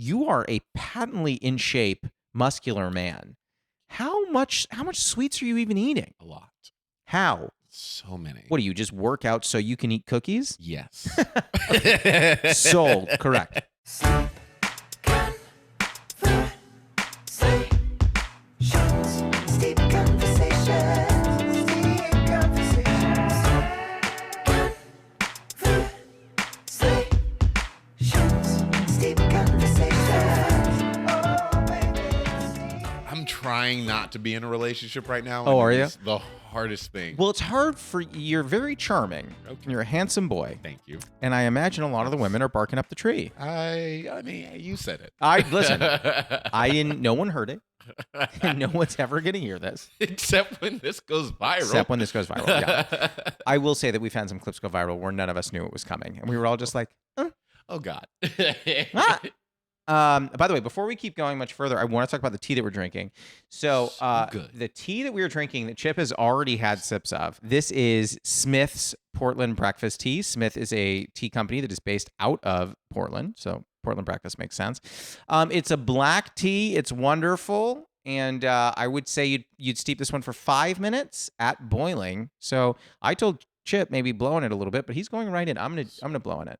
you are a patently in shape, muscular man. How much sweets are you even eating? A lot. How? So many. What do you just work out so you can eat cookies? Yes. Sold. Correct. I'm trying not to be in a relationship right now. Oh, and are it you? is the hardest thing. Well, it's hard for you're very charming. Okay. You're a handsome boy. Thank you. And I imagine a lot of the women are barking up the tree. I mean, you said it. Listen. I didn't. No one heard it. No one's ever going to hear this. Except when this goes viral. Except when this goes viral. Yeah. I will say that we found some clips go viral where none of us knew it was coming, and we were all just like, Oh God. ah. By the way, before we keep going much further, I want to talk about the tea that we're drinking. So good. the tea that we were drinking that Chip has already had sips of, this is Smith's Portland Breakfast Tea. Smith is a tea company that is based out of Portland. So Portland Breakfast makes sense. It's a black tea. It's wonderful. And I would say you'd steep this one for 5 minutes at boiling. So I told Chip maybe blowing it a little bit, but he's going right in. I'm gonna blow in it.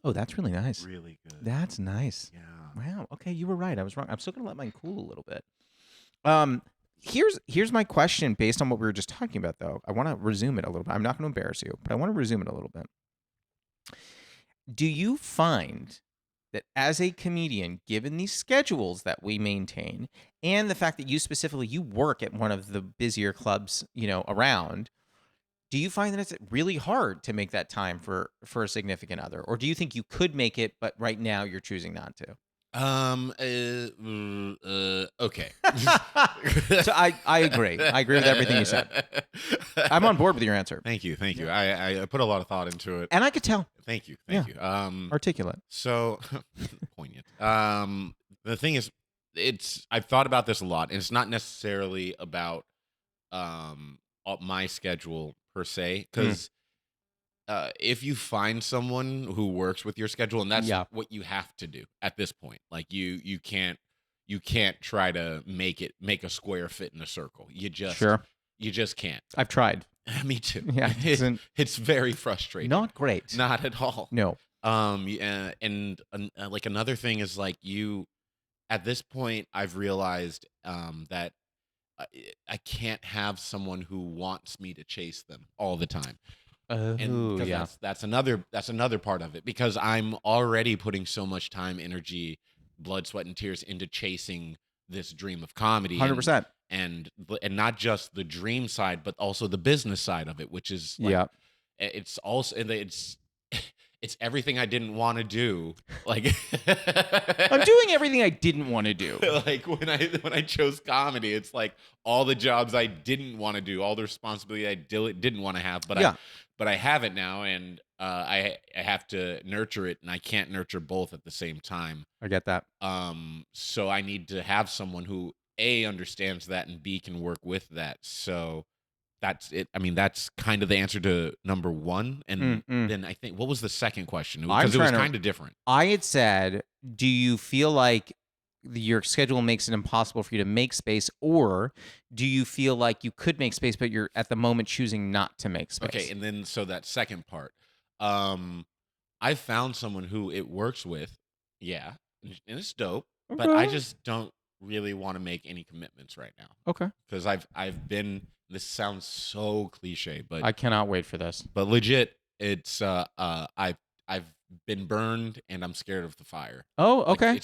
Oh, that's really nice. Really good. That's nice. Yeah. Wow. Okay, you were right. I was wrong. I'm still gonna let mine cool a little bit. Here's my question based on what we were just talking about, though. I want to resume it a little bit. I'm not going to embarrass you, but I want to resume it a little bit. Do you find that as a comedian, given these schedules that we maintain, and the fact that you specifically you work at one of the busier clubs, around, do you find that it's really hard to make that time for a significant other, or do you think you could make it, but right now you're choosing not to? Okay. So I agree. I agree with everything you said. I'm on board with your answer. Thank you. I put a lot of thought into it. And I could tell. Thank you. Articulate. So poignant. The thing is, I've thought about this a lot, and it's not necessarily about my schedule per se, because if you find someone who works with your schedule, and that's what you have to do at this point, like you can't try to make a square fit in a circle. You just can't. I've tried. Me too. Yeah, it's very frustrating. Not great. Not at all. No. And like another thing is like at this point I've realized that I can't have someone who wants me to chase them all the time. Oh, yeah. That's another part of it, because I'm already putting so much time, energy, blood, sweat, and tears into chasing this dream of comedy. 100%. And not just the dream side, but also the business side of it, which is like, it's also it's everything I didn't want to do. Like I'm doing everything I didn't want to do. Like when I chose comedy, it's like all the jobs I didn't want to do, all the responsibility I didn't want to have, but I have it now, and I have to nurture it, and I can't nurture both at the same time. I get that. So I need to have someone who A, understands that, and B, can work with that. So that's it. I mean, that's kind of the answer to number one. And then I think, what was the second question? Because it was kind of different. I had said, do you feel like your schedule makes it impossible for you to make space, or do you feel like you could make space, but you're at the moment choosing not to make space? Okay, and then so that second part, I found someone who it works with, and it's dope, but I just don't really want to make any commitments right now. Okay. Because I've been. This sounds so cliche, but I cannot wait for this. But legit, it's I've been burned, and I'm scared of the fire. Oh, okay.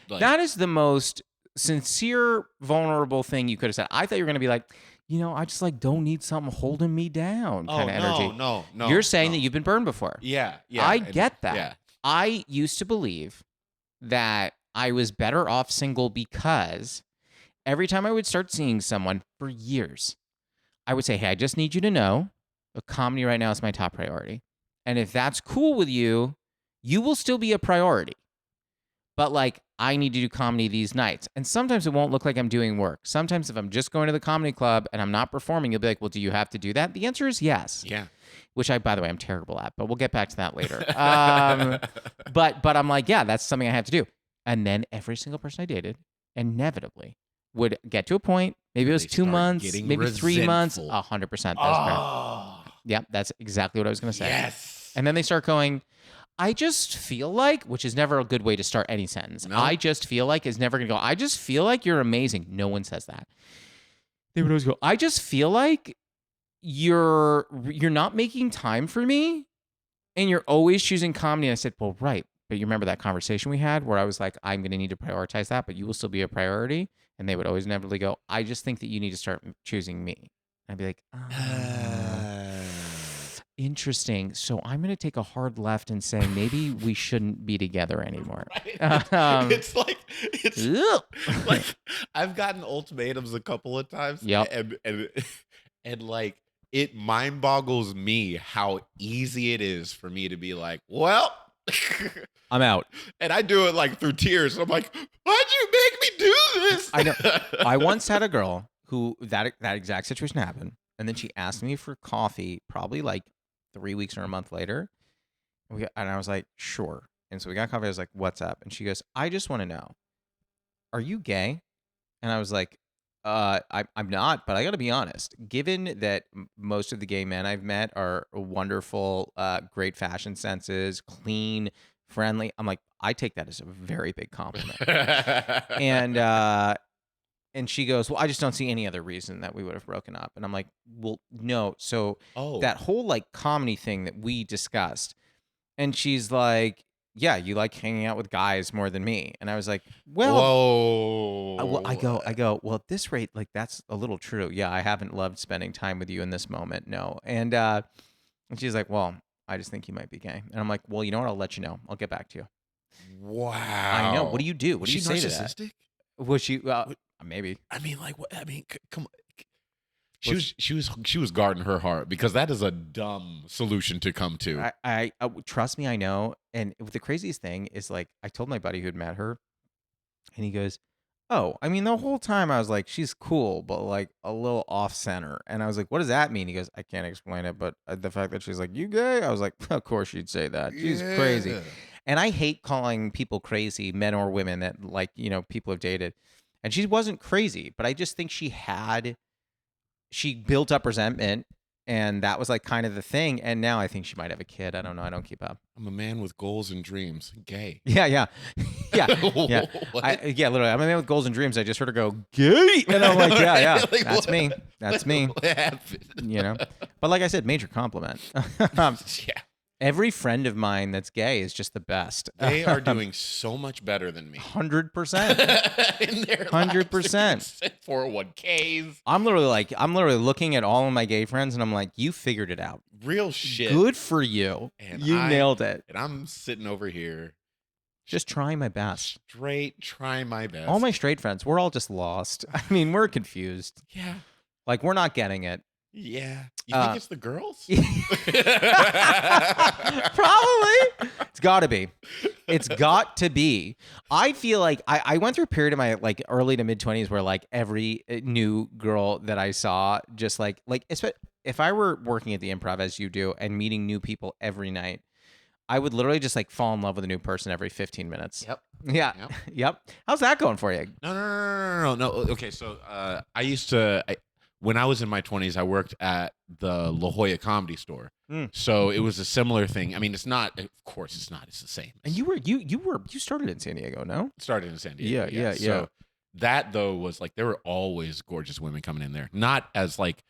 Like, that is the most sincere, vulnerable thing you could have said. I thought you were going to be like, I just don't need something holding me down kind of energy. No. You're saying that you've been burned before. Yeah. I get that. Yeah. I used to believe that I was better off single because every time I would start seeing someone for years, I would say, hey, I just need you to know the comedy right now is my top priority. And if that's cool with you, you will still be a priority. But I need to do comedy these nights. And sometimes it won't look like I'm doing work. Sometimes if I'm just going to the comedy club and I'm not performing, you'll be like, well, do you have to do that? The answer is yes. Yeah. which by the way, I'm terrible at, but we'll get back to that later. But I'm like, yeah, that's something I have to do. And then every single person I dated inevitably would get to a point. Maybe it was They 2 start months, getting maybe 3 months. resentful. 100%. That's correct. Oh, Yep, that's exactly what I was going to say. yes. And then they start going, I just feel like, which is never a good way to start any sentence. No. I just feel like is never going to go, I just feel like you're amazing. No one says that. They would always go, I just feel like you're not making time for me and you're always choosing comedy. And I said, well, right. But you remember that conversation we had where I was like, I'm going to need to prioritize that, but you will still be a priority. And they would always inevitably go, I just think that you need to start choosing me. And I'd be like, interesting. So I'm going to take a hard left and say maybe we shouldn't be together anymore. Right. It's like I've gotten ultimatums a couple of times. Yep. And like it mind boggles me how easy it is for me to be like, well, I'm out. And I do it like through tears. I'm like, why'd you make me do this? I know. I once had a girl who that exact situation happened, and then she asked me for coffee probably like 3 weeks or a month later. And I was like, sure. And so we got coffee. I was like, what's up? And she goes, I just want to know, are you gay? And I was like, I'm not, but I got to be honest. Given that most of the gay men I've met are wonderful, great fashion senses, clean, friendly, I'm like, I take that as a very big compliment. And she goes, well, I just don't see any other reason that we would have broken up. And I'm like, well, no. So that whole like comedy thing that we discussed, and she's like, yeah, you like hanging out with guys more than me. And I was like, well, whoa. I go, well, at this rate, like that's a little true. Yeah, I haven't loved spending time with you in this moment. No. And she's like, well, I just think you might be gay. And I'm like, well, you know what? I'll let you know. I'll get back to you. Wow. I know. What do you do? What do you say to that? Was she? Maybe. I mean, like, what? I mean, come on. She was guarding her heart because that is a dumb solution to come to. I trust me, I know. And the craziest thing is like I told my buddy who'd met her, and he goes, "Oh, I mean, the whole time I was like, she's cool, but like a little off center." And I was like, "What does that mean?" He goes, "I can't explain it, but the fact that she's like, you gay?" I was like, "Of course she'd say that. She's crazy." And I hate calling people crazy, men or women that like people have dated. And she wasn't crazy, but I just think she built up resentment, and that was like kind of the thing. And now I think she might have a kid. I don't know. I don't keep up. I'm a man with goals and dreams. Gay. Yeah. Literally, I'm a man with goals and dreams. I just heard her go gay, and I'm like, yeah, like, that's me. That's me. What happened? But like I said, major compliment. Yeah. Every friend of mine that's gay is just the best. They are doing so much better than me. 100%. 100%. 401ks. I'm literally looking at all of my gay friends, and I'm like, you figured it out. Real shit. Good for you. And you nailed it. And I'm sitting over here. Just trying my best. Trying my best. All my straight friends, we're all just lost. I mean, we're confused. Yeah. Like, we're not getting it. Yeah. You think it's the girls? Probably. It's got to be. It's got to be. I feel like I went through a period of my like early to mid 20s where like every new girl that I saw just like if I were working at the Improv as you do and meeting new people every night, I would literally just like fall in love with a new person every 15 minutes. Yep. Yeah. Yep. How's that going for you? No. Okay. So I used to... when I was in my 20s, I worked at the La Jolla Comedy Store. So it was a similar thing. I mean, it's not, of course it's not, it's the same. And you started in San Diego, no? Started in San Diego. Yeah. So that though was like, there were always gorgeous women coming in there. Not as like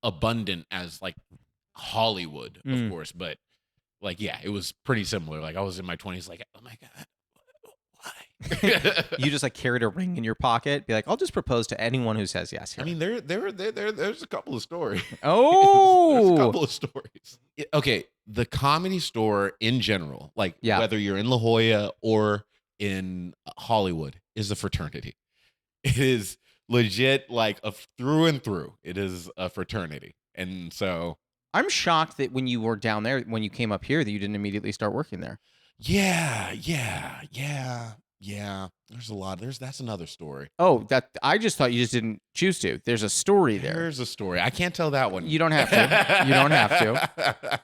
abundant as like Hollywood, of course, but like, yeah, it was pretty similar. Like I was in my 20s, like, oh my God. You just like carried a ring in your pocket, be like, I'll just propose to anyone who says yes here. I mean, there's a couple of stories. Oh, there's a couple of stories. Okay, the Comedy Store in general, like whether you're in La Jolla or in Hollywood, is a fraternity. It is legit, like a through and through. It is a fraternity, and so I'm shocked that when you were down there, when you came up here, that you didn't immediately start working there. Yeah. Yeah, there's a lot. That's another story. Oh, that I just thought you just didn't choose to. There's a story there. There's a story. I can't tell that one. You don't have to. You don't have to.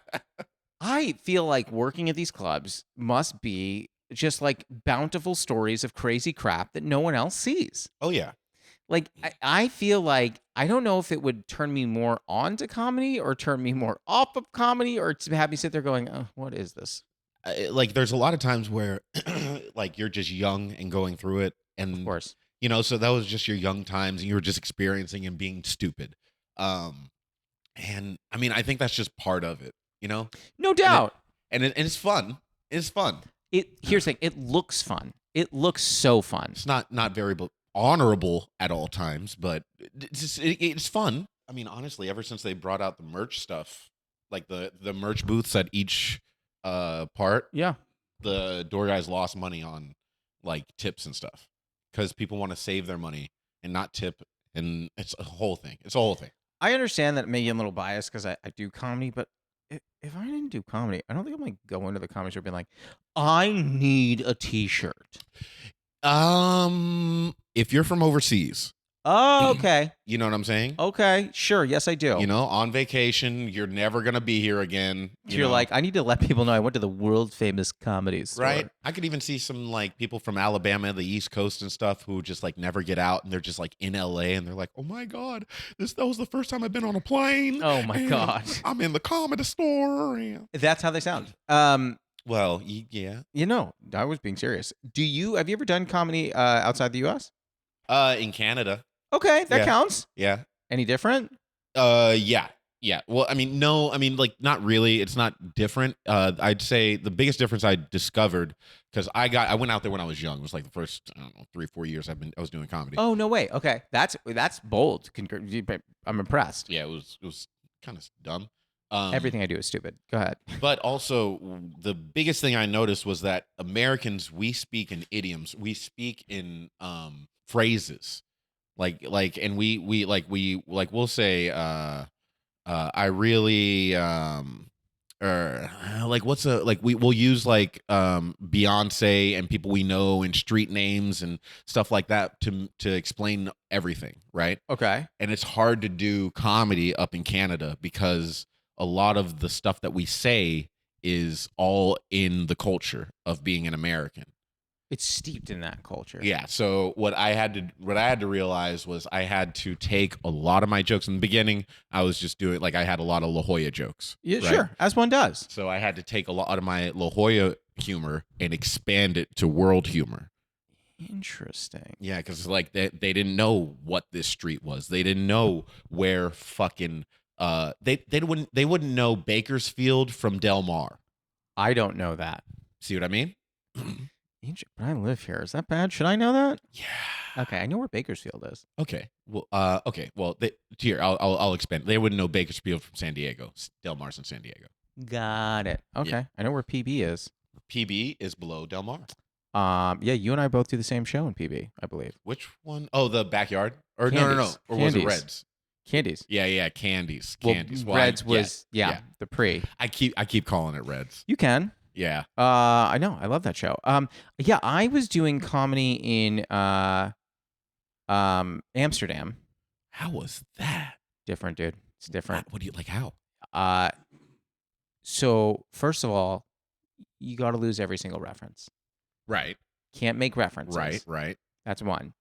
I feel like working at these clubs must be just like bountiful stories of crazy crap that no one else sees. Oh yeah. Like, I feel like I don't know if it would turn me more on to comedy or turn me more off of comedy or to have me sit there going, oh, what is this? Like there's a lot of times where like you're just young and going through it, Of and course. so that was just your young times and you were just experiencing and being stupid. um and I mean, I think that's just part of it, No and doubt. and it's fun. It's fun. Here's the thing. It looks fun. It looks so fun. It's not very honorable at all times, but it's fun. I mean, honestly, ever since they brought out the merch stuff, like the merch booths at each part, Yeah. the door guys lost money on like tips and stuff because people want to save their money and not tip, and it's a whole thing. It's a whole thing. I understand that maybe I'm a little biased because I do comedy, but if I didn't do comedy, I don't think I'm like go into the comedy store being like, I need a T-shirt. If you're from overseas, Oh, okay. you know what I'm saying? Okay. Sure. Yes, I do. On vacation, you're never gonna be here again. You're like, I need to let people know I went to the world famous comedy store. Right? I could even see some like people from Alabama, the East Coast and stuff who just like never get out, and they're just like in LA and they're like, "Oh my god, that was the first time I've been on a plane. Oh my and god. I'm in the comedy store." And... That's how they sound. Well, yeah. I was being serious. Have you ever done comedy outside the US? In Canada. Okay, that Yeah. counts. Yeah. Any different? Yeah. Yeah. Well, I mean, no, I mean, like, not really. It's not different. I'd say the biggest difference I discovered, because I went out there when I was young. It was like the first, I don't know, 3-4 years I was doing comedy. Oh, no way. Okay. That's bold. I'm impressed. Yeah, it was kind of dumb. Everything I do is stupid. Go ahead. But also, the biggest thing I noticed was that Americans, we speak in idioms. We speak in phrases. And we'll say I really or like what's a like we'll use like Beyonce and people we know and street names and stuff like that to explain everything, right? Okay. And it's hard to do comedy up in Canada because a lot of the stuff that we say is all in the culture of being an American. It's steeped in that culture. Yeah. So what I had to realize was I had to take a lot of my jokes in the beginning. I was just doing like I had a lot of La Jolla jokes. Yeah, right? sure. As one does. So I had to take a lot of my La Jolla humor and expand it to world humor. Interesting. Yeah, because like they didn't know what this street was. They didn't know where fucking they wouldn't know Bakersfield from Del Mar. I don't know that. See what I mean? But I live here. Is that bad? Should I know that? Yeah. Okay, I know where Bakersfield is. Okay. Well. Okay. Well. Here, I'll expand. They wouldn't know Bakersfield from San Diego. Del Mar's in San Diego. Got it. Okay, Yeah. I know where PB is. PB is below Del Mar. Yeah, you and I both do the same show in PB, I believe. Which one? Oh, the backyard. Or no. Candies. Or was it Candies. Reds? Candies. Yeah. Candies. Well, Candies. Well, Reds was the pre. I keep calling it Reds. You can. Yeah. I know. I love that show. Yeah, I was doing comedy in Amsterdam. How was that? Different, dude. It's different. What do you like? How? So first of all, you got to lose every single reference. Right. Can't make references. Right. That's one.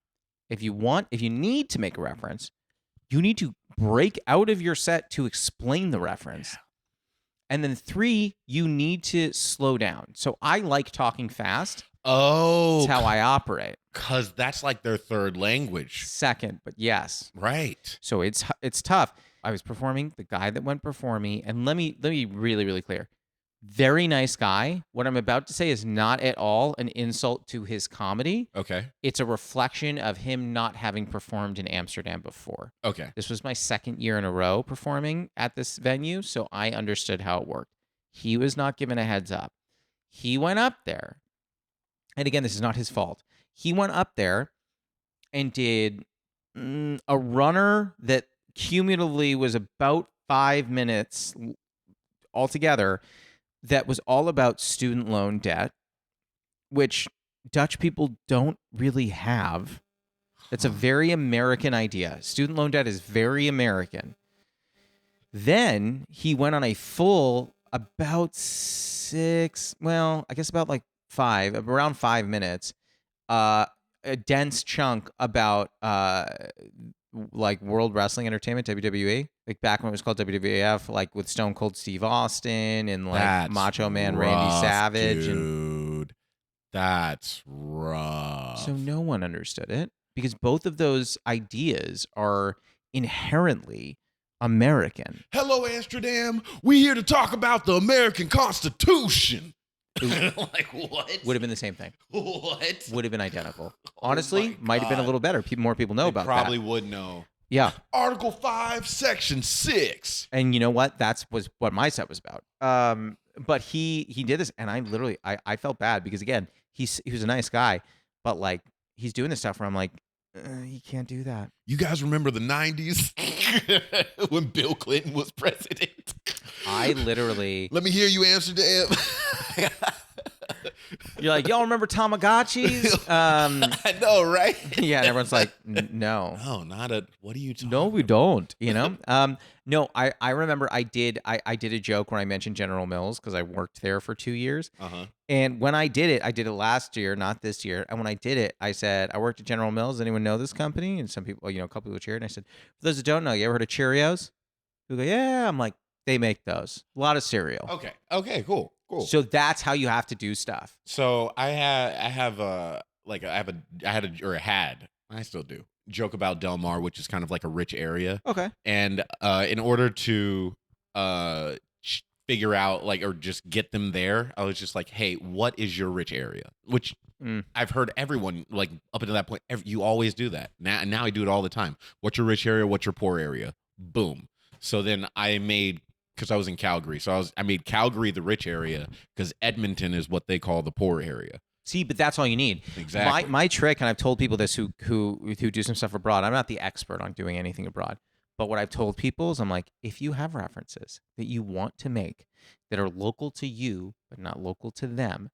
If you need to make a reference, you need to break out of your set to explain the reference. Yeah. And then 3, you need to slow down. So I like talking fast. Oh. That's how I operate. Because that's like their third language. Second, but yes. Right. So it's tough. I was performing, the guy that went before me, and let me be really, really clear. Very nice guy. What I'm about to say is not at all an insult to his comedy. Okay. It's a reflection of him not having performed in Amsterdam before. Okay. This was my second year in a row performing at this venue, so I understood how it worked. He was not given a heads up. He went up there, and again, this is not his fault. He went up there and did a runner that cumulatively was about 5 minutes altogether that was all about student loan debt, which Dutch people don't really have. It's a Huh. very American idea. Student loan debt is very American. Then he went on a full about I guess about like around 5 minutes, a dense chunk about like World Wrestling Entertainment, WWE, like back when it was called WWF, like with Stone Cold Steve Austin and like That's Macho Man Randy rough, Savage, and dude. That's so rough. no one understood it because both of those ideas are inherently American. Hello, Amsterdam. We here to talk about the American Constitution. Like what? Would have been the same thing. What? Would have been identical. Oh my Honestly, might have been a God. little better. More people know They about probably that. would know. Yeah. Article 5, Section 6. And you know what? Was what my set was about. But he did this, and I literally I felt bad because again, he was a nice guy, but like he's doing this stuff where I'm like, you can't do that. You guys remember the 90s when Bill Clinton was president? I literally. Let me hear you, Amsterdam. You're like, y'all remember Tamagotchis? I know, right? Yeah, and everyone's like, no. No, not a. What are you talking No, we about? don't. You know. No, I remember I did a joke when I mentioned General Mills because I worked there for 2 years. Uh-huh. And when I did it last year, not this year. And when I did it, I said, I worked at General Mills. Anyone know this company? And some people, a couple people cheered. And I said, for those that don't know, you ever heard of Cheerios? People go, yeah. I'm like, they make those. A lot of cereal. Okay, cool. So that's how you have to do stuff. So I had I still do joke about Del Mar, which is kind of like a rich area. Okay. And in order to figure out or just get them there, I was just like, hey, what is your rich area? Which I've heard everyone up until that point. You always do that. Now I do it all the time. What's your rich area? What's your poor area? Boom. So then I made, because I was in Calgary, so I made Calgary the rich area because Edmonton is what they call the poor area. See, but that's all you need. Exactly. My trick, and I've told people this who do some stuff abroad. I'm not the expert on doing anything abroad, but what I've told people is I'm like, if you have references that you want to make that are local to you but not local to them,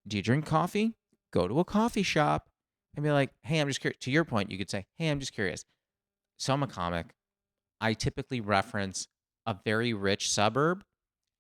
do you drink coffee? Go to a coffee shop and be like, hey, I'm just curious. To your point, you could say, hey, I'm just curious. So I'm a comic. I typically reference a very rich suburb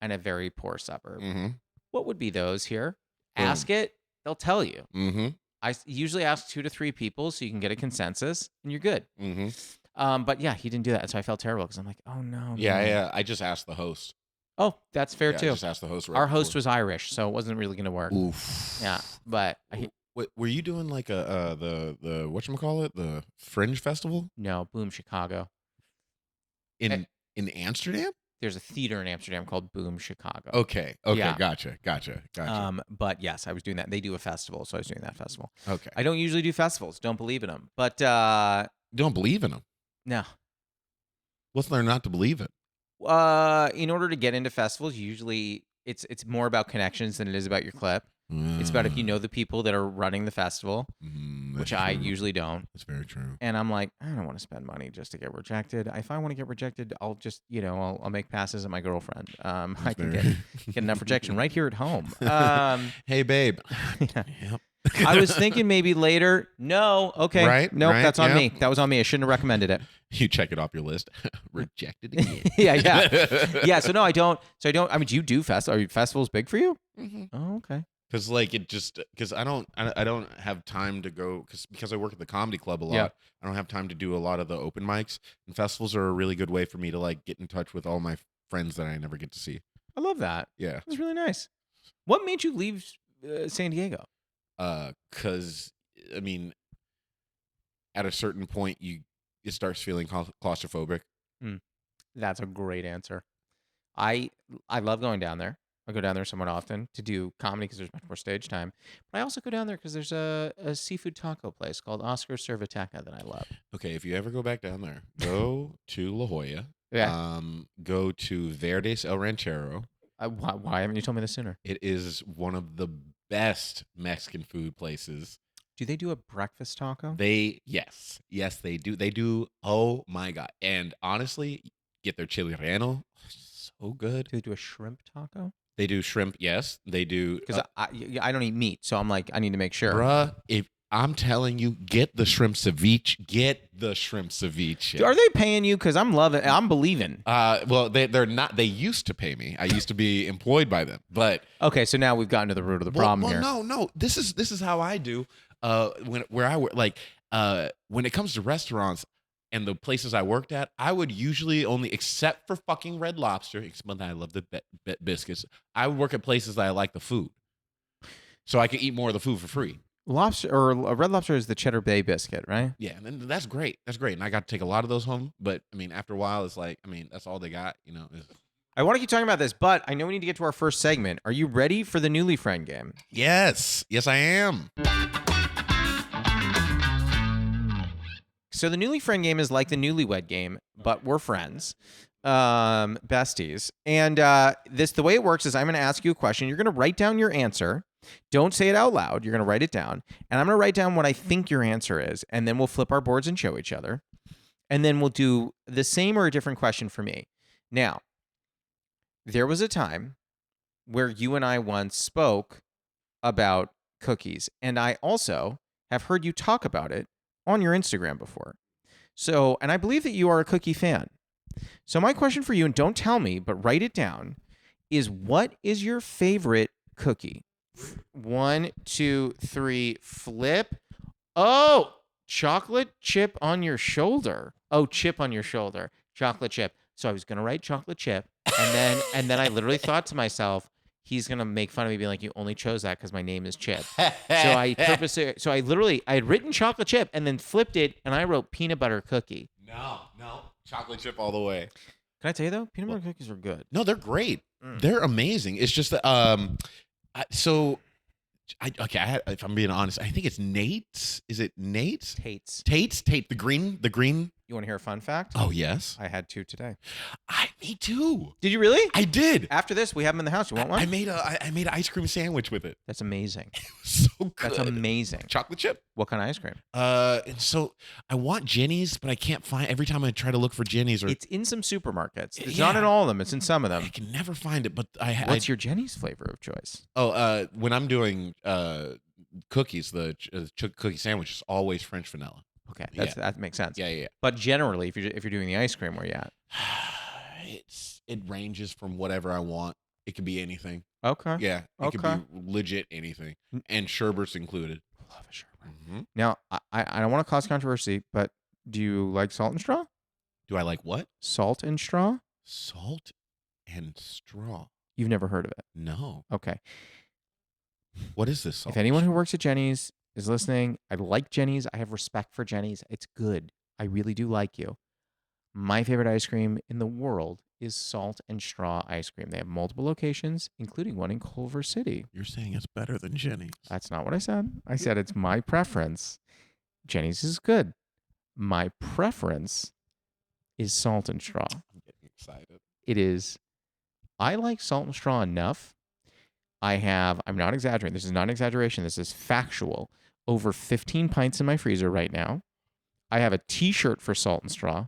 and a very poor suburb. Mm-hmm. What would be those here? Boom. Ask it. They'll tell you. Mm-hmm. I usually ask 2 to 3 people so you can get a consensus and you're good. Mm-hmm. But yeah, he didn't do that. So I felt terrible because I'm like, oh no. Yeah. I just asked the host. Oh, that's fair I too. just asked the host. Our host was Irish, so it wasn't really going to work. Oof. Yeah, but Wait, were you doing like the whatchamacallit, the Fringe Festival no, Boom Chicago. in Amsterdam? There's a theater in Amsterdam called Boom Chicago. Okay, Yeah. gotcha. But yes, I was doing that. They do a festival, so I was doing that festival. Okay. I don't usually do festivals. Don't believe in them. But Don't believe in them. no. What's there not to believe in? In order to get into festivals, usually it's more about connections than it is about your clip. It's about if you know the people that are running the festival, which I usually don't. That's very true. And I'm like, I don't want to spend money just to get rejected. If I want to get rejected, I'll just, I'll make passes at my girlfriend. I can get enough rejection right here at home. Hey, babe. Yeah. Yep. I was thinking maybe later. No, okay, Right, no, right, that's on yep. me. That was on me. I shouldn't have recommended it. You check it off your list. Rejected again. Yeah. So no, I don't. I mean, do you do festivals? Are festivals big for you? Mm-hmm. Oh, okay. Because I don't have time to go because I work at the comedy club a lot. Yeah. I don't have time to do a lot of the open mics, and festivals are a really good way for me to get in touch with all my friends that I never get to see. I love that. Yeah. That's really nice. What made you leave San Diego? Because I mean, at a certain point, it starts feeling claustrophobic. That's a great answer. I love going down there. I go down there somewhat often to do comedy because there's much more stage time. But I also go down there because there's a seafood taco place called Oscar Cerviteca that I love. Okay, if you ever go back down there, go to La Jolla. Yeah. Go to Verdes El Ranchero. Why haven't you told me this sooner? It is one of the best Mexican food places. Do they do a breakfast taco? Yes, they do. They do. Oh my God! And honestly, get their chili relleno. So good. Do they do a shrimp taco? They do shrimp, yes. They do. Because I don't eat meat, so I'm like, I need to make sure. Bruh, if I'm telling you, get the shrimp ceviche. Get the shrimp ceviche. Are they paying you? Because I'm believing. Well, they're not. They used to pay me. I used to be employed by them, but okay. So now we've gotten to the root of the problem here. No. This is how I do. Where I work, like when it comes to restaurants and the places I worked at, I would usually only, except for fucking Red Lobster, but I love the biscuits. I would work at places that I like the food, so I could eat more of the food for free. Lobster or a Red Lobster is the Cheddar Bay biscuit, right? Yeah, and that's great. That's great, and I got to take a lot of those home. But I mean, after a while, it's like, I mean, that's all they got. You know. I want to keep talking about this, but I know we need to get to our first segment. Are you ready for the Newly Friend game? Yes, I am. So the Newly Friend game is like the Newlywed game, but we're friends, besties. And the way it works is I'm going to ask you a question. You're going to write down your answer. Don't say it out loud. You're going to write it down. And I'm going to write down what I think your answer is. And then we'll flip our boards and show each other. And then we'll do the same or a different question for me. Now, there was a time where you and I once spoke about cookies. And I also have heard you talk about it on your Instagram before. So, and I believe that you are a cookie fan. So my question for you, and don't tell me, but write it down, is what is your favorite cookie? 1, 2, 3, flip. Oh, chocolate chip on your shoulder. Oh, chip on your shoulder. Chocolate chip. So I was going to write chocolate chip. And then I literally thought to myself, he's going to make fun of me being like, you only chose that because my name is Chip. I had written chocolate chip and then flipped it and I wrote peanut butter cookie. No. Chocolate chip all the way. Can I tell you though? Peanut butter cookies are good. No, they're great. They're amazing. It's just that, if I'm being honest, I think it's Nate's. Is it Nate's? Tate's. Tate, the green. You want to hear a fun fact? Oh, yes. I had 2 today. Me too. Did you really? I did. After this, we have them in the house. You want one? I made an ice cream sandwich with it. That's amazing. It was so good. That's amazing. Chocolate chip. What kind of ice cream? And so I want Jenny's, but I can't find. Every time I try to look for Jenny's, it's in some supermarkets. It's not in all of them. It's in some of them. I can never find it. But What's your Jenny's flavor of choice? Oh, when I'm doing cookies, the cookie sandwich is always French vanilla. Okay, that makes sense. Yeah. But generally, if you're doing the ice cream, where you at? It ranges from whatever I want. It could be anything. Okay. Yeah. It could be legit anything, and sherbet's included. Love a sherbet. Mm-hmm. Now, I don't want to cause controversy, but do you like salt and straw? Do I like what? Salt and straw. Salt and straw. You've never heard of it? No. Okay. What is this? If anyone who works at Jenny's is listening, I like Jenny's. I have respect for Jenny's. It's good. I really do like you. My favorite ice cream in the world is salt and straw ice cream. They have multiple locations, including one in Culver City. You're saying it's better than Jenny's. That's not what I said. I said it's my preference. Jenny's is good. My preference is salt and straw. I'm getting excited. It is. I like salt and straw enough. I'm not exaggerating. This is not an exaggeration. This is factual. Over 15 pints in my freezer right now. I have a t-shirt for salt and straw.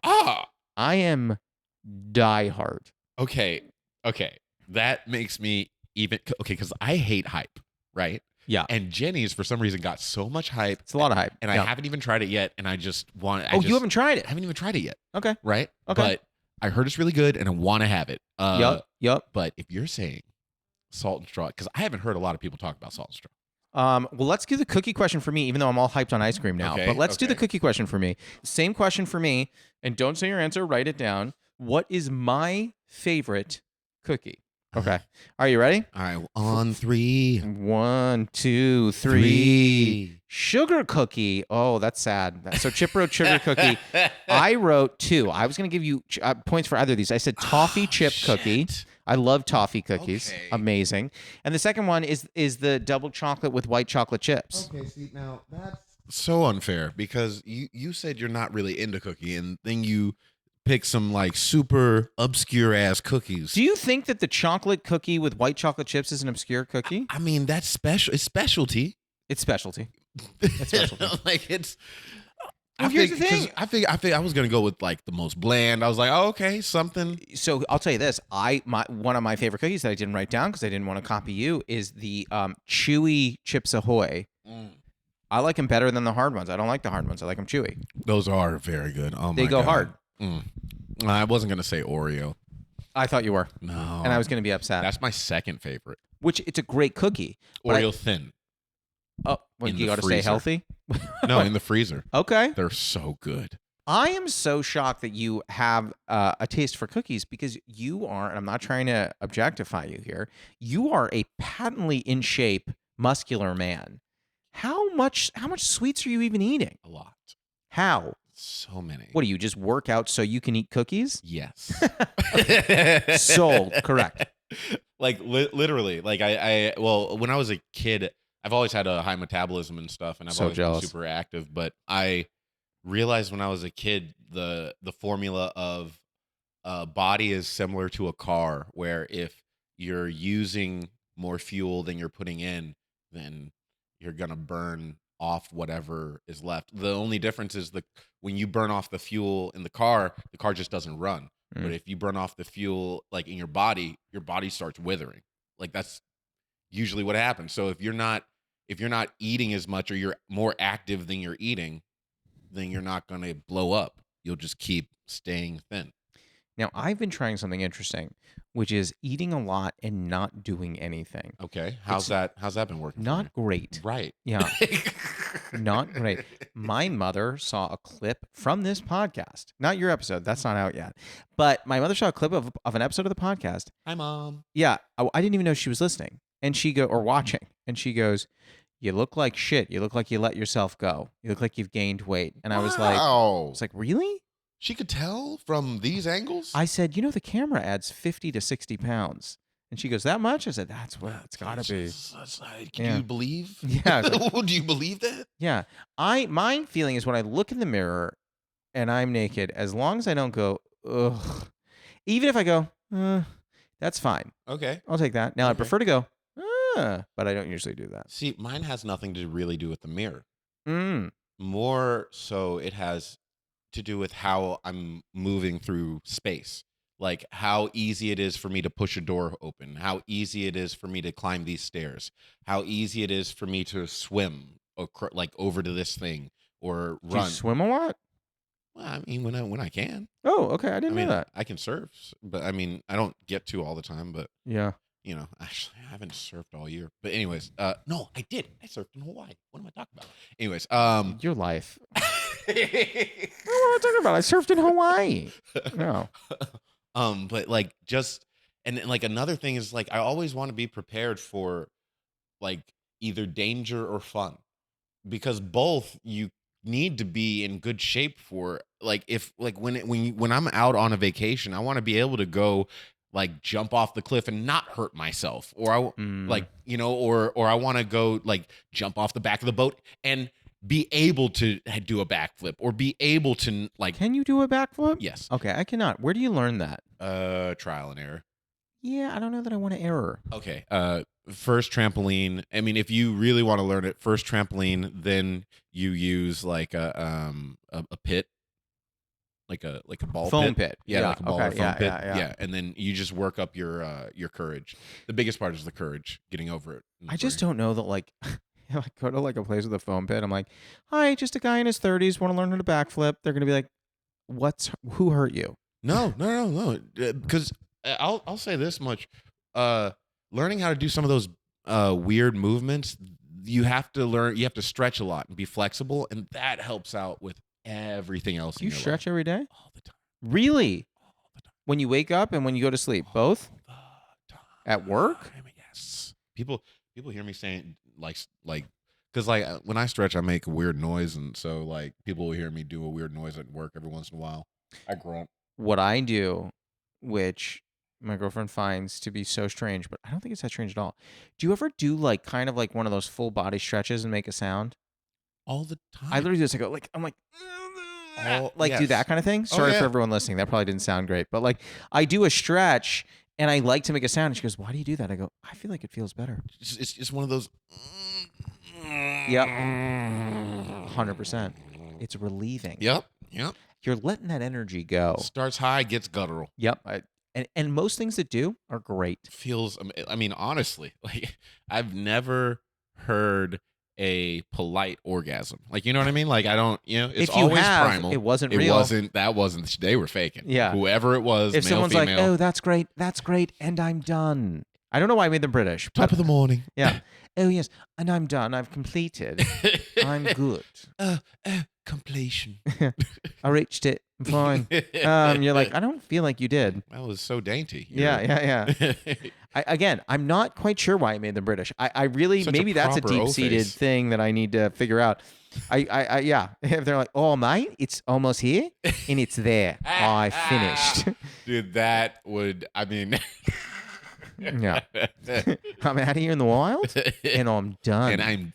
I am diehard. Okay. That makes me even... Okay, because I hate hype, right? Yeah. And Jenny's, for some reason, got so much hype. It's a lot of hype. And I haven't even tried it yet, and I just want... you haven't tried it? I haven't even tried it yet. Okay. Right? Okay. But I heard it's really good, and I want to have it. Yup. But if you're saying salt and straw, because I haven't heard a lot of people talk about salt and straw. Well, let's do the cookie question for me, even though I'm all hyped on ice cream now. Okay, but let's do the cookie question for me. Same question for me, and don't say your answer. Write it down. What is my favorite cookie? Okay. Are you ready? All right. On 3. 1, 2, 3. Sugar cookie. Oh, that's sad. So Chip wrote sugar cookie. I wrote 2. I was going to give you points for either of these. I said toffee chip cookie. I love toffee cookies. Okay. Amazing. And the second one is the double chocolate with white chocolate chips. Okay, see, now that's so unfair because you said you're not really into cookie, and then you pick some like super obscure ass cookies. Do you think that the chocolate cookie with white chocolate chips is an obscure cookie? I mean, that's special. It's specialty. It's specialty. It's specialty. Like it's. Well, here's the thing. I think I was gonna go with like the most bland. I was like, oh, okay, something. So I'll tell you this. One of my favorite cookies that I didn't write down because I didn't want to copy you is the chewy Chips Ahoy. I like them better than the hard ones. I don't like the hard ones. I like them chewy. Those are very good. Oh my god, they go hard. I wasn't gonna say Oreo. I thought you were. No, and I was gonna be upset. That's my second favorite. Which it's a great cookie. Oreo thin. Oh, when In you the got to stay freezer. healthy. No, in the freezer. Okay. They're so good. I am so shocked that you have a taste for cookies because you are, and I'm not trying to objectify you here, you are a patently in shape, muscular man. How much sweets are you even eating? A lot. How? So many. What do you just work out so you can eat cookies? Yes. Sold. Correct. Like literally, like well, when I was a kid, I've always had a high metabolism and stuff, and I've So always jealous. been super active. But I realized when I was a kid, the formula of body is similar to a car, where if you're using more fuel than you're putting in, then you're gonna burn off whatever is left. The only difference is when you burn off the fuel in the car just doesn't run. But if you burn off the fuel like in your body starts withering. Like that's usually what happens. So if you're not eating as much or you're more active than you're eating, then you're not going to blow up. You'll just keep staying thin. Now, I've been trying something interesting, which is eating a lot and not doing anything. Okay. How's that been working? Not great. Right. Yeah. Not great. My mother saw a clip from this podcast. Not your episode. That's not out yet. But my mother saw a clip of an episode of the podcast. Hi, Mom. Yeah. I didn't even know she was listening. And or watching. And she goes, "You look like shit. You look like you let yourself go. You look like you've gained weight." And I was like, really? She could tell from these angles? I said, the camera adds 50 to 60 pounds. And she goes, that much? I said, that's what it's got to be. Can you believe? Yeah. Do you believe that? Yeah. My feeling is when I look in the mirror and I'm naked, as long as I don't go, ugh, even if I go, that's fine. Okay. I'll take that. Now, I prefer to go, but I don't usually do that. See, mine has nothing to really do with the mirror. Mm. More so, it has to do with how I'm moving through space. Like how easy it is for me to push a door open, how easy it is for me to climb these stairs, how easy it is for me to swim like over to this thing or run. Do you swim a lot? Well, I mean, when I can. Oh, okay. I didn't know that. I can surf, but I mean, I don't get to all the time, but yeah. Actually, I haven't surfed all year. But anyways, no, I did. I surfed in Hawaii. What am I talking about? Anyways, your life. What am I talking about? I surfed in Hawaii. No. But like and like another thing is like I always want to be prepared for like either danger or fun, because both you need to be in good shape for. Like if like when I'm out on a vacation, I want to be able to go like jump off the cliff and not hurt myself, or or I want to go like jump off the back of the boat and be able to do a backflip, or be able to like. Can you do a backflip? Yes. Okay, I cannot. Where do you learn that? Trial and error. Yeah, I don't know that I want to error. Okay. First trampoline. I mean, if you really want to learn it, first trampoline, then you use like a pit, like a ball foam pit. Yeah, like a ball or foam pit. Yeah. And then you just work up your courage. The biggest part is the courage, getting over it. I just don't know that like. I go to like a place with a foam pit. I'm like, hi, just a guy in his 30s, want to learn how to backflip. They're gonna be like, who hurt you? No. Because I'll say this much: learning how to do some of those weird movements, you have to learn. You have to stretch a lot and be flexible, and that helps out with everything else. Do you stretch every day? All the time. Really? All the time. When you wake up and when you go to sleep, both? All the time. At work? Yes. People hear me saying like because like when I stretch, I make a weird noise, and so like people will hear me do a weird noise at work every once in a while. I grunt. What I do, which my girlfriend finds to be so strange, but I don't think it's that strange at all. Do you ever do like kind of like one of those full body stretches and make a sound? All the time. I literally just go like I'm like yes. do that kind of thing. Sorry for everyone listening. That probably didn't sound great, but like I do a stretch and I like to make a sound. And she goes, "Why do you do that?" I go, "I feel like it feels better." It's just one of those. Yep. 100%. It's relieving. Yep. You're letting that energy go. Starts high, gets guttural. Yep. And most things that do are great. Feels, I mean, honestly, like I've never heard a polite orgasm. Like, you know what I mean? Like, I don't, it's If you always have, primal. it wasn't real. That wasn't, they were faking. Yeah. Whoever it was, If male, someone's female. like, oh, that's great, and I'm done. I don't know why I made them British. Top of the morning. Yeah. Oh, yes, and I'm done. I've completed. I'm good. Completion. I reached it. I'm fine. You're like, I don't feel like you did. That was so dainty. Yeah. I'm not quite sure why I made them British. I really, Such a maybe that's a proper deep-seated O-face. thing that I need to figure out. Yeah. If they're like, oh, mate, it's almost here, and it's there. I finished. Dude, that would, I mean... Yeah. I'm out here in the wild, and I'm done. And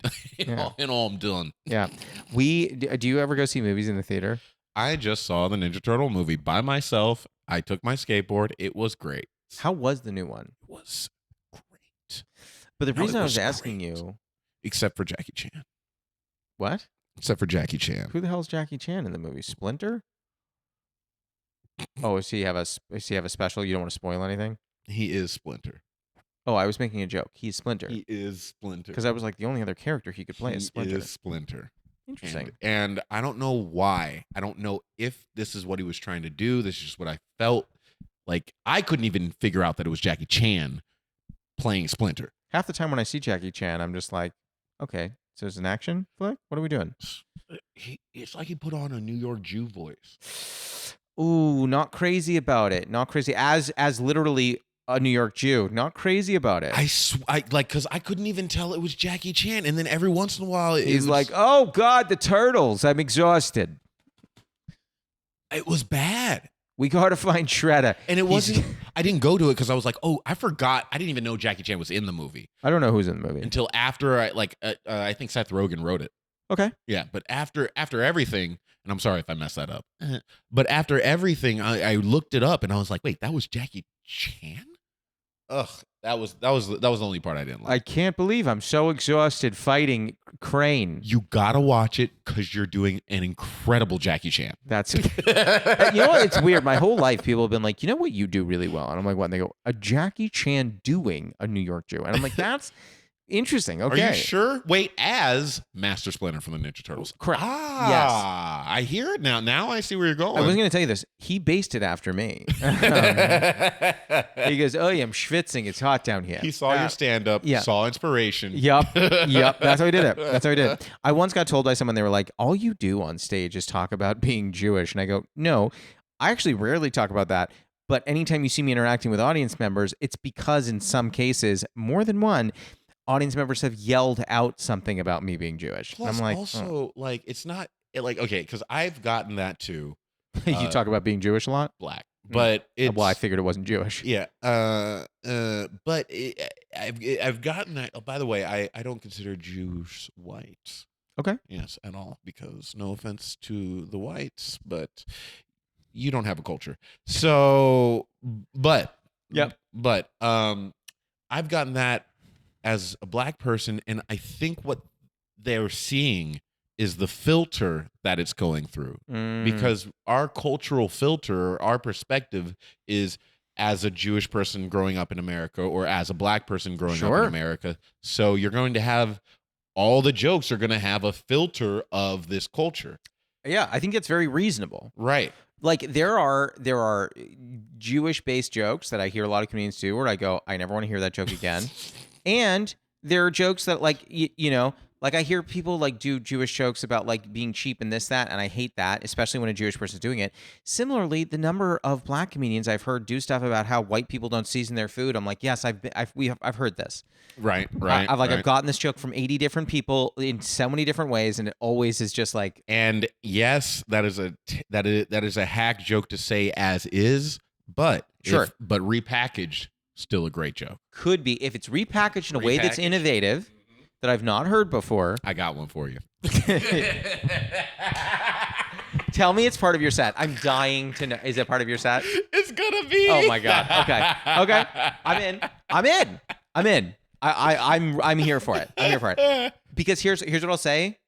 I'm done. Yeah. Do you ever go see movies in the theater? I just saw the Ninja Turtle movie by myself. I took my skateboard. It was great. How was the new one? It was great. But the No, reason it I was was asking great. you, Except for Jackie Chan. what? Except for Jackie Chan. Who the hell is Jackie Chan in the movie? Splinter? Oh, does he have a special? You don't want to spoil anything? He is Splinter. Oh, I was making a joke. He's Splinter. He is Splinter. Because I was like, the only other character he could play is Splinter. He is Splinter. Interesting. And I don't know why. I don't know if this is what he was trying to do. This is just what I felt. Like, I couldn't even figure out that it was Jackie Chan playing Splinter. Half the time when I see Jackie Chan, I'm just like, okay, so it's an action flick? What are we doing? It's like he put on a New York Jew voice. Ooh, not crazy about it. Not crazy. As literally a New York Jew. Not crazy about it. Because I couldn't even tell it was Jackie Chan. And then every once in a while, He's like, oh, God, the turtles. I'm exhausted. It was bad. We got to find Shredder. And it wasn't, I didn't go to it because I was like, oh, I forgot. I didn't even know Jackie Chan was in the movie. I don't know who's in the movie. Until after I think Seth Rogen wrote it. Okay. Yeah, but after everything, and I'm sorry if I messed that up, but after everything, I looked it up and I was like, wait, that was Jackie Chan? Ugh, that was the only part I didn't like. I can't believe I'm so exhausted fighting Crane. You gotta watch it because you're doing an incredible Jackie Chan. That's you know what? It's weird. My whole life, people have been like, you know what you do really well, and I'm like, what? And they go, a Jackie Chan doing a New York Jew, and I'm like, that's interesting. Okay, Are you sure? Wait, as Master Splinter from the Ninja Turtles. Correct. Ah, I hear it now. Now I see where you're going. I was going to tell you this. He based it after me. He goes, oh, yeah, I'm schwitzing. It's hot down here. He saw your stand-up, yeah. saw inspiration. Yep. That's how he did it. That's how he did it. I once got told by someone, they were like, all you do on stage is talk about being Jewish. And I go, no, I actually rarely talk about that. But anytime you see me interacting with audience members, it's because in some cases, more than one, audience members have yelled out something about me being Jewish. Plus, I'm like, also, like, it's not like, okay, because I've gotten that too. You talk about being Jewish a lot? Black. But it's, well, I figured it wasn't Jewish. Yeah. But I've gotten that. Oh, by the way, I don't consider Jews white. Okay. Yes, at all. Because no offense to the whites, but you don't have a culture. So, but I've gotten that as a black person, and I think what they're seeing is the filter that it's going through. Because our cultural filter, our perspective is as a Jewish person growing up in America or as a black person growing up in America. So you're going to have, all the jokes are going to have a filter of this culture. Yeah, I think that's very reasonable. Right. Like there are Jewish-based jokes that I hear a lot of comedians do where I go, I never want to hear that joke again. And there are jokes that like, you know, like I hear people like do Jewish jokes about like being cheap and this, that, and I hate that, especially when a Jewish person's doing it. Similarly, the number of black comedians I've heard do stuff about how white people don't season their food. I'm like, yes, I've heard this. Right. I've gotten this joke from 80 different people in so many different ways, and it always is just like. And yes, that is a hack joke to say as is, but but repackaged, still a great joke. Could be if it's repackaged in a way that's innovative. That I've not heard before. I got one for you. Tell me it's part of your set. I'm dying to know. Is it part of your set? It's gonna be. Oh my god. Okay. I'm in. I'm here for it. Because here's what I'll say.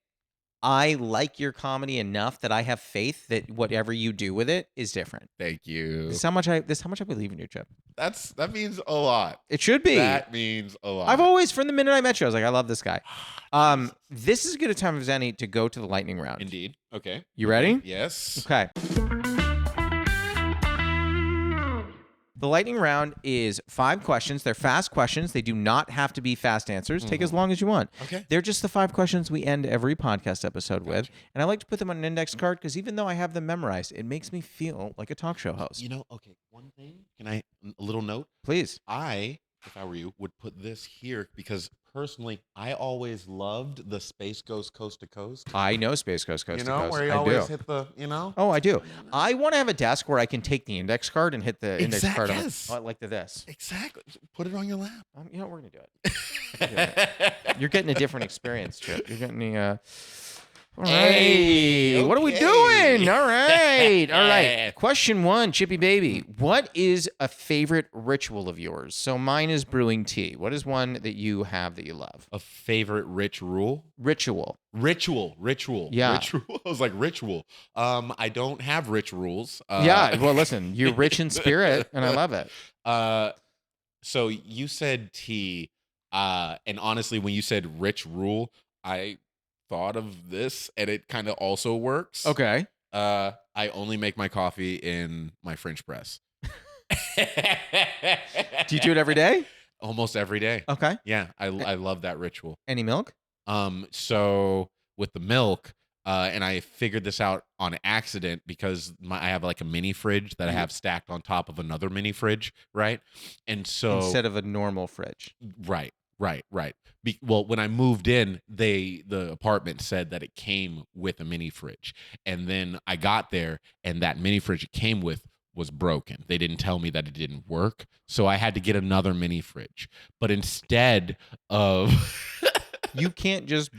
I like your comedy enough that I have faith that whatever you do with it is different. Thank you. This is how much I believe in you, Chip. That means a lot. It should be. That means a lot. I've always, from the minute I met you, I was like, I love this guy. Jesus. This is as good a time as any to go to the lightning round. Indeed. Okay. You ready? Yes. Okay. The lightning round is 5 questions. They're fast questions. They do not have to be fast answers. Take as long as you want. Okay. They're just the 5 questions we end every podcast episode with. And I like to put them on an index card because even though I have them memorized, it makes me feel like a talk show host. Okay, one thing. Can I, a little note? Please. If I were you, would put this here because personally, I always loved the Space Ghost Coast to Coast. I know Space Coast Coast to Coast. Where you I always do. hit the, Oh, I do. I want to have a desk where I can take the index card and hit the index card yes. on like this. Exactly. Put it on your lap. We're going to do it. You're getting a different experience, Chip. You're getting the... All right. Hey, What are we okay. doing? All right. All right. Question 1, Chippy Baby. What is a favorite ritual of yours? So mine is brewing tea. What is one that you have that you love? A favorite ritual? Ritual. Ritual. Yeah. Ritual. I was like, ritual. I don't have rich rules. Yeah. Well, listen, you're rich in spirit, and I love it. So you said tea, and honestly, when you said rich rule, I thought of this, and it kind of also works. Okay. I only make my coffee in my French press. Do you do it every day? Almost every day. Okay. Yeah, I love that ritual. Any milk? So with the milk, and I figured this out on accident because I have like a mini fridge that I have stacked on top of another mini fridge, right? And so Instead of a normal fridge. Right. Well, when I moved in, the apartment said that it came with a mini fridge, and then I got there, and that mini fridge it came with was broken. They didn't tell me that it didn't work, so I had to get another mini fridge. But instead of You can't just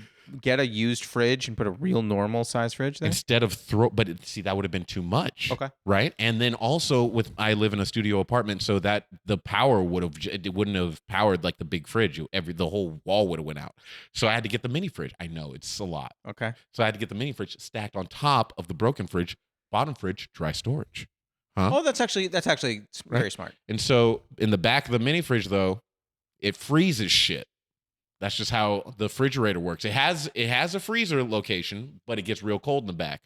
get a used fridge and put a real normal size fridge there? see, that would have been too much. Okay. Right. And then also I live in a studio apartment, so that the power it wouldn't have powered like the big fridge. The whole wall would have went out. So I had to get the mini fridge. I know it's a lot. Okay. So I had to get the mini fridge stacked on top of the broken fridge, bottom fridge, dry storage. Huh? Oh, that's actually very smart. And so in the back of the mini fridge, though, it freezes shit. That's just how the refrigerator works. It has a freezer location, but it gets real cold in the back.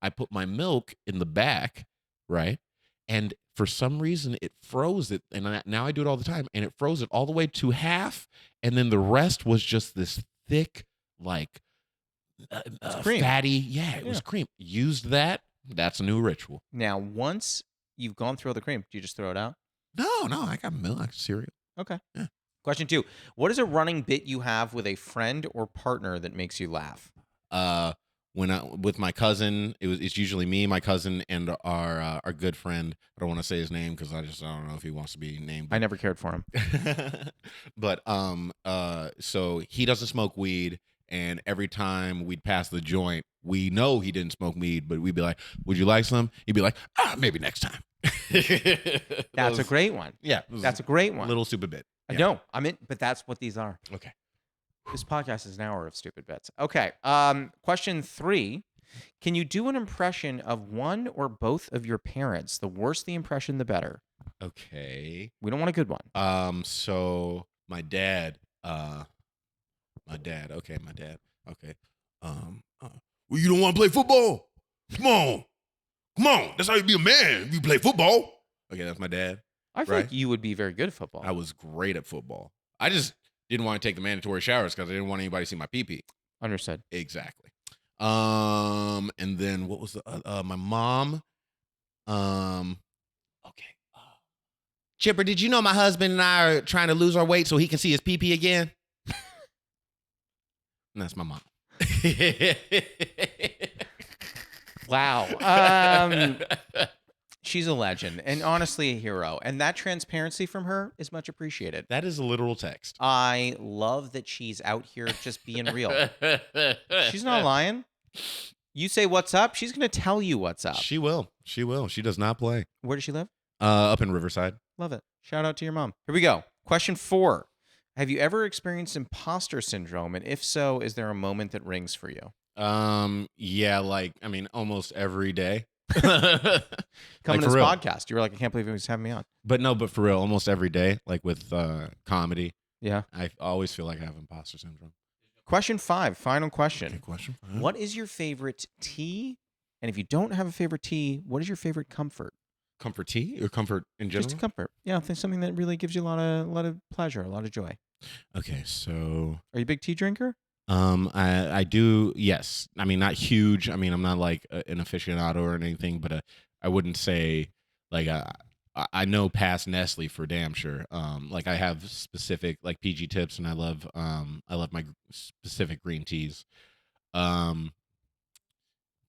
I put my milk in the back, right? And for some reason, it froze it. And now I do it all the time. And it froze it all the way to half. And then the rest was just this thick, like, cream. Fatty. Yeah, it was cream. Used that. That's a new ritual. Now, once you've gone through all the cream, do you just throw it out? No, I got milk, I got cereal. Okay. Yeah. Question 2. What is a running bit you have with a friend or partner that makes you laugh? With my cousin, it's usually me, my cousin, and our good friend. I don't want to say his name because I don't know if he wants to be named. I never cared for him. But so he doesn't smoke weed, and every time we'd pass the joint, we know he didn't smoke weed, but we'd be like, "Would you like some?" He'd be like, maybe next time." That's a great one. Yeah, That's a great one. Little stupid bit. I know. But that's what these are. Okay. This podcast is an hour of stupid bits. Okay. Question 3. Can you do an impression of one or both of your parents? The worse the impression, the better. Okay. We don't want a good one. So my dad. Okay, my dad. Okay. Well, you don't want to play football? Come on. That's how you be a man. You play football. Okay, that's my dad. I feel like you would be very good at football. I was great at football. I just didn't want to take the mandatory showers because I didn't want anybody to see my pee-pee. Understood. Exactly. And then what was my mom? Okay. Chipper, did you know my husband and I are trying to lose our weight so he can see his pee-pee again? And that's my mom. Wow. She's a legend and honestly a hero. And that transparency from her is much appreciated. That is a literal text. I love that she's out here just being real. She's not lying. You say what's up, she's going to tell you what's up. She will. She does not play. Where does she live? Up in Riverside. Love it. Shout out to your mom. Here we go. Question 4. Have you ever experienced imposter syndrome? And if so, is there a moment that rings for you? Yeah, like I mean, almost every day. Coming Like to for this real. podcast, you were like, I can't believe he was having me on. But no, but for real, almost every day, like with comedy, Yeah. I always feel like I have imposter syndrome. Question 5, final Okay, question. question. What is your favorite tea? And if you don't have a favorite tea, what is your favorite comfort? Comfort tea or comfort in Just a general? comfort. Yeah, think something that really gives you a lot of pleasure, a lot of joy. Okay, so Are you a big tea drinker? I do, yes. I mean, not huge. I mean, I'm not like an aficionado or anything, but I wouldn't say like I know past Nestle for damn sure. Like I have specific like PG tips, and I love my specific green teas. Um,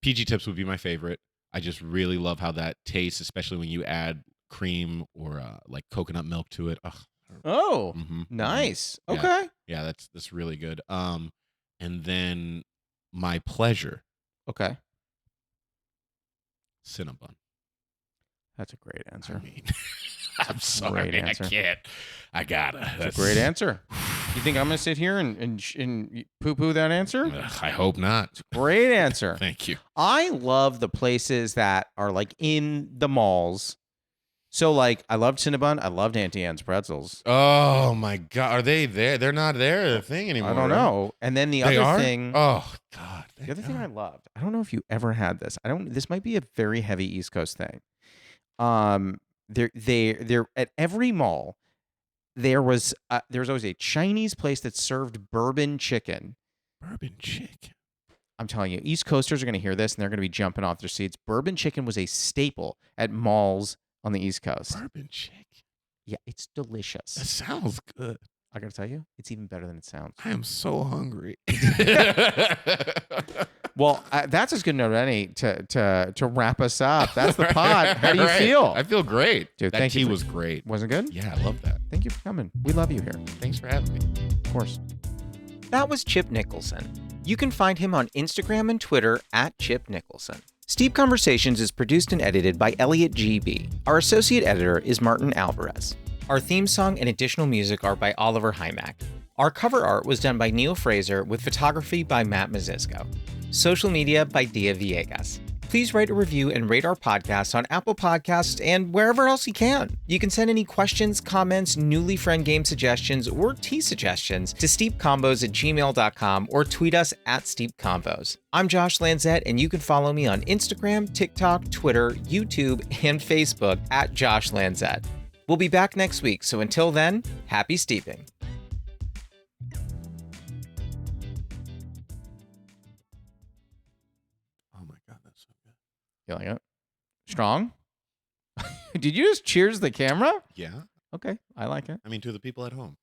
PG tips would be my favorite. I just really love how that tastes, especially when you add cream or like coconut milk to it. Ugh. Oh, Mm-hmm, mm-hmm. nice. Yeah, Okay. yeah, that's really good. And then my pleasure, Okay. Cinnabon. That's a great I answer. mean, That's I'm a sorry, great I answer. can't. I gotta. That's a great answer. You think I'm going to sit here and poo-poo that answer? I hope not. Great answer. Thank you. I love the places that are like in the malls. So like I loved Cinnabon. I loved Auntie Anne's pretzels. Oh my God, are they there? They're not there. The thing anymore. I don't right? know. And then the They other are. thing, Oh God. the other thing I loved. I don't know if you ever had this. I don't. This might be a very heavy East Coast thing. They're at every mall. There was always a Chinese place that served bourbon chicken. Bourbon chicken. I'm telling you, East Coasters are going to hear this and they're going to be jumping off their seats. Bourbon chicken was a staple at malls on the East Coast. Bourbon chicken. Yeah, it's That delicious. sounds good. I got to tell you, it's even better than it sounds. I am so hungry. Well, that's as good a note as any to wrap us up. That's the pod. How do you Right. feel? I feel great. Dude, that thank you tea for- was great. Wasn't it good? Yeah, I love that. Thank you for coming. We love you here. Thanks for having me. Of course. That was Chip Nicholson. You can find him on Instagram and Twitter at Chip Nicholson. Steep Conversations is produced and edited by Elliot G.B. Our associate editor is Martin Alvarez. Our theme song and additional music are by Oliver Hymack. Our cover art was done by Neil Fraser with photography by Matt Mazisco. Social media by Dia Villegas. Please write a review and rate our podcast on Apple Podcasts and wherever else you can. You can send any questions, comments, newly friend game suggestions, or tea suggestions to steepcombos@gmail.com or tweet us at steepcombos. I'm Josh Lanzette, and you can follow me on Instagram, TikTok, Twitter, YouTube, and Facebook at Josh Lanzette. We'll be back next week, so until then, happy steeping. Oh my God, that's so good. You like it? Strong? Did you just cheers the camera? Yeah. Okay, I like it. I mean, to the people at home.